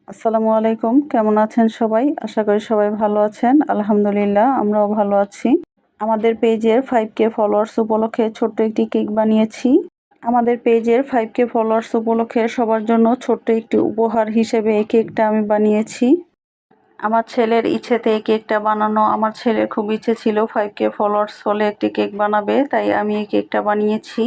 আসসালামু আলাইকুম। কেমন আছেন সবাই? আশা করি সবাই ভালো আছেন। আলহামদুলিল্লাহ আমরাও ভালো আছি। আমাদের পেজের 5K ফলোয়ার্স উপলক্ষে ছোট্ট একটি কেক বানিয়েছি। আমাদের পেজের 5K ফলোয়ার্স উপলক্ষে সবার জন্য ছোট্ট একটি উপহার হিসেবে এই কেকটা আমি বানিয়েছি। আমার ছেলের ইচ্ছেতে এই কেকটা বানানো। আমার ছেলের খুব ইচ্ছে ছিল 5K ফলোয়ার্স হলে একটি কেক বানাবে, তাই আমি এই কেকটা বানিয়েছি।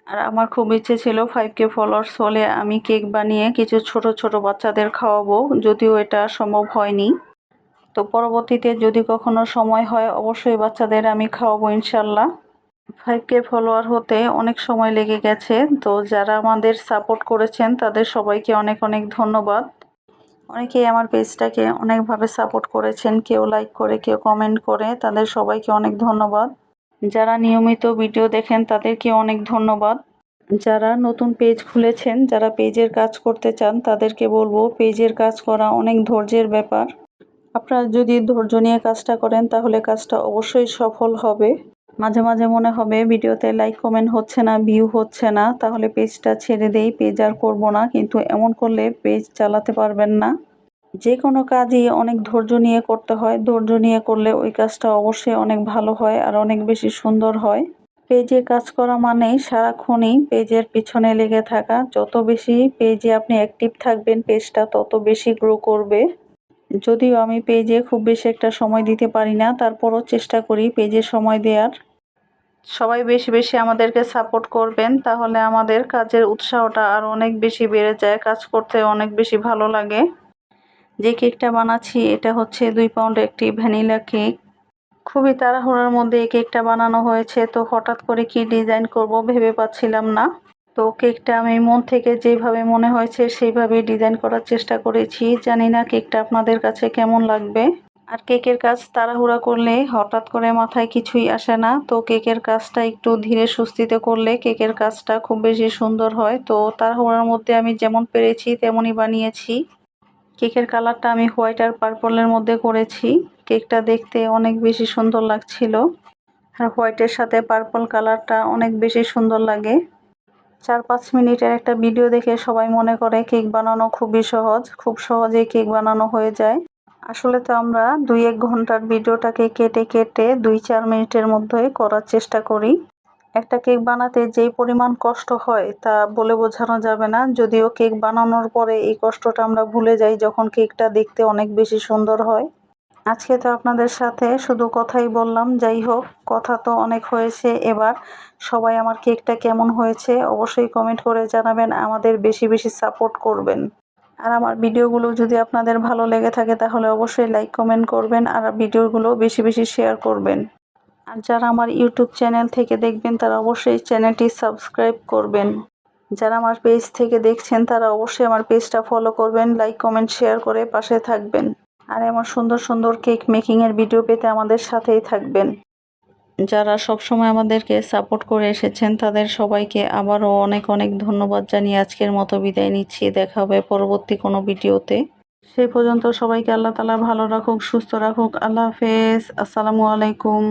আর আমার খুব ইচ্ছে ছিল 5K ফলোয়ার্স হলে আমি কেক বানিয়ে কিছু ছোট ছোট বাচ্চাদের খাওয়াবো, যদিও এটা সম্ভব হয়নি। তো পরবর্তীতে যদি কখনো সময় হয় অবশ্যই বাচ্চাদের আমি খাওয়াবো ইনশাল্লাহ। 5K ফলোয়ার হতে অনেক সময় লেগে গেছে, তো যারা আমাদের সাপোর্ট করেছেন তাদের সবাইকে অনেক অনেক ধন্যবাদ। অনেকেই আমার পেজটাকে অনেকভাবে সাপোর্ট করেছেন, কেউ লাইক করে, কেউ কমেন্ট করে, তাদের সবাইকে অনেক ধন্যবাদ। যারা নিয়মিত ভিডিও দেখেন তাদেরকে অনেক ধন্যবাদ। যারা নতুন পেজ খুলেছেন, যারা পেজের কাজ করতে চান তাদেরকে বলবো পেজের কাজ করা অনেক ধৈর্যের ব্যাপার। আপনারা যদি ধৈর্য নিয়ে কাজটা করেন তাহলে কাজটা অবশ্যই সফল হবে। মাঝে মাঝে মনে হবে ভিডিওতে লাইক কমেন্ট হচ্ছে না, ভিউ হচ্ছে না, তাহলে পেজটা ছেড়ে দেই, পেজ আর করবো না, কিন্তু এমন করলে পেজ চালাতে পারবেন না। যে কোনো কাজই অনেক ধৈর্য নিয়ে করতে হয়, ধৈর্য নিয়ে করলে ওই কাজটা অবশ্যই অনেক ভালো হয় আর অনেক বেশি সুন্দর হয়। পেজে কাজ করা মানেই সারাক্ষণই পেজের পিছনে লেগে থাকা। যত বেশি পেজে আপনি অ্যাক্টিভ থাকবেন পেজটা তত বেশি গ্রো করবে। যদিও আমি পেজে খুব বেশি একটা সময় দিতে পারি না, তারপরও চেষ্টা করি পেজে সময় দেওয়ার। সবাই বেশি বেশি আমাদেরকে সাপোর্ট করবেন, তাহলে আমাদের কাজের উৎসাহটা আরও অনেক বেশি বেড়ে যায়, কাজ করতে অনেক বেশি ভালো লাগে। যে কেকটা বানাচ্ছি এটা হচ্ছে 2 পাউন্ড একটি ভ্যানিলা কেক। খুবই তাড়াহুড়োর মধ্যে এই কেকটা বানানো হয়েছে, তো হঠাৎ করে কি ডিজাইন করব ভেবে পাচ্ছিলাম না। তো কেকটা আমি মন থেকে যেভাবে মনে হয়েছে সেইভাবেই ডিজাইন করার চেষ্টা করেছি। জানি না কেকটা আপনাদের কাছে কেমন লাগবে। আর কেকের কাজ তাড়াহুড়া করলে হঠাৎ করে মাথায় কিছুই আসে না, তো কেকের কাজটা একটু ধীরে সুস্থিতে করলে কেকের কাজটা খুব বেশি সুন্দর হয়। তো তাড়াহুড়ার মধ্যে আমি যেমন পেরেছি তেমনই বানিয়েছি। কেকের কালারটা আমি হোয়াইট আর পার্পলের মধ্যে করেছি। কেকটা দেখতে অনেক বেশি সুন্দর লাগছিল, আর হোয়াইটের সাথে পার্পল কালারটা অনেক বেশি সুন্দর লাগে। 4-5 মিনিটের একটা ভিডিও দেখে সবাই মনে করে কেক বানানো খুবই সহজ, খুব সহজেই কেক বানানো হয়ে যায়। আসলে তো আমরা 2-1 ঘন্টার ভিডিওটাকে কেটে কেটে 2-4 মিনিটের মধ্যে করার চেষ্টা করি। একটা কেক বানাতে যেই পরিমাণ কষ্ট হয় তা বলে বোঝানো যাবে না। যদিও কেক বানানোর পরে এই কষ্টটা আমরা ভুলে যাই যখন কেকটা দেখতে অনেক বেশি সুন্দর হয়। আজকে তো আপনাদের সাথে শুধু কথাই বললাম, যাই হোক কথা তো অনেক হয়েছে। এবার সবাই আমার কেকটা কেমন হয়েছে অবশ্যই কমেন্ট করে জানাবেন, আমাদের বেশি বেশি সাপোর্ট করবেন। আর আমার ভিডিওগুলো যদি আপনাদের ভালো লেগে থাকে তাহলে অবশ্যই লাইক কমেন্ট করবেন আর ভিডিওগুলো বেশি বেশি শেয়ার করবেন। আর যারা আমার ইউটিউব চ্যানেল থেকে দেখবেন তারা অবশ্যই চ্যানেলটি সাবস্ক্রাইব করবেন। যারা আমার পেজ থেকে দেখছেন তারা অবশ্যই আমার পেজটা ফলো করবেন, লাইক কমেন্ট শেয়ার করে পাশে থাকবেন। আর এমন সুন্দর সুন্দর কেক মেকিংয়ের ভিডিও পেতে আমাদের সাথেই থাকবেন। যারা সবসময় আমাদেরকে সাপোর্ট করে এসেছেন তাদের সবাইকে আবারও অনেক অনেক ধন্যবাদ জানিয়ে আজকের মতো বিদায় নিচ্ছি। দেখা হবে পরবর্তী কোনো ভিডিওতে। সেই পর্যন্ত সবাইকে আল্লাহ তাআলা ভালো রাখুক, সুস্থ রাখুক। আল্লাহ হাফেজ। আসসালামু আলাইকুম।